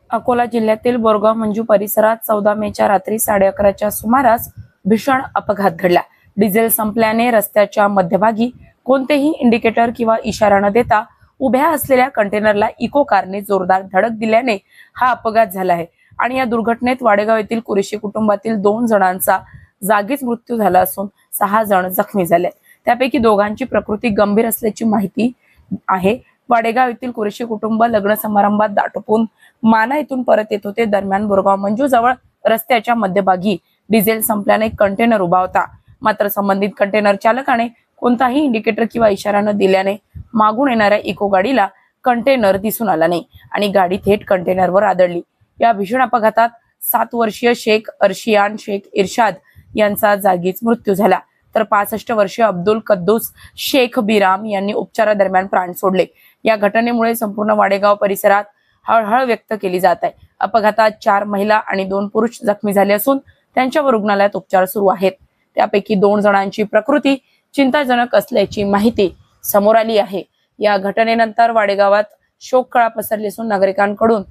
अकोला जिल्ह्यातील बोरगाव मंजू परिसरात 14 मेच्या रात्री 11:30च्या सुमारास भीषण अपघात घडला। डिझेल संपल्याने रस्त्याच्या मध्यभागी कोणतेही इंडिकेटर किंवा इशारा न देता उभ्या असलेल्या कंटेनरला इको कारने जोरदार धडक दिल्याने हा अपघात झाला आहे। आणि या दुर्घटनेत वाडेगाव येथील कुरेशी कुटुंबातील 2 जणांचा जागीच मृत्यू झाला असून 6 जण जखमी झाले। त्यापैकी दोघांची प्रकृती गंभीर असल्याची माहिती आहे। वाडेगाव येथील कुरेशी कुटुंब लग्न समारंभात दाटपून माना येथून परत येत होते। दरम्यान बोरगाव मंजू जवळ रस्त्याच्या मध्यभागी डिझेल संपल्याने कंटेनर उभा होता। मात्र संबंधित कंटेनर चालकाने कोणताही इंडिकेटर किंवा इशारा न दिल्याने मागून येणाऱ्या इको गाडीला कंटेनर दिसून आला नाही आणि गाडी थेट कंटेनरवर आदळली। या भीषण अपघातात 7 वर्षीय शेख अर्शियान शेख इर्शाद यांचा जागीच मृत्यू झाला, तर 65 वर्षीय अब्दुल कद्दूस शेख बिराम यांनी उपचारादरम्यान प्राण सोडले। या घटनेमुळे संपूर्ण वाडेगाव परिसरात हळहळ व्यक्त केली जात आहे। अपघातात 4 महिला आणि 2 पुरुष जखमी झाले असून त्यांच्यावर रुग्णालयात उपचार सुरू आहेत। त्यापैकी 2 जणांची प्रकृती चिंताजनक असल्याची माहिती समोर आली आहे। या घटनेनंतर वाडेगावात शोककळा पसरली असून नागरिकांकडून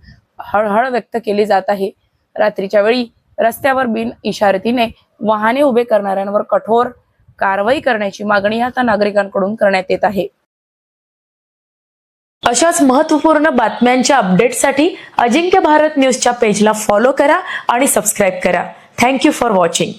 हळहळ व्यक्त केली जात आहे। रात्रीच्या वेळी रस्त्यावर बिन इशारतीने वाहने उभे करणाऱ्यांवर कठोर कारवाई करण्याची मागणी आता नागरिकांकडून करण्यात येत आहे। अशाच महत्त्वपूर्ण बातम्यांच्या अपडेटसाठी अजिंक्य भारत न्यूजच्या पेजला फॉलो करा आणि सबस्क्राईब करा। Thank you for watching.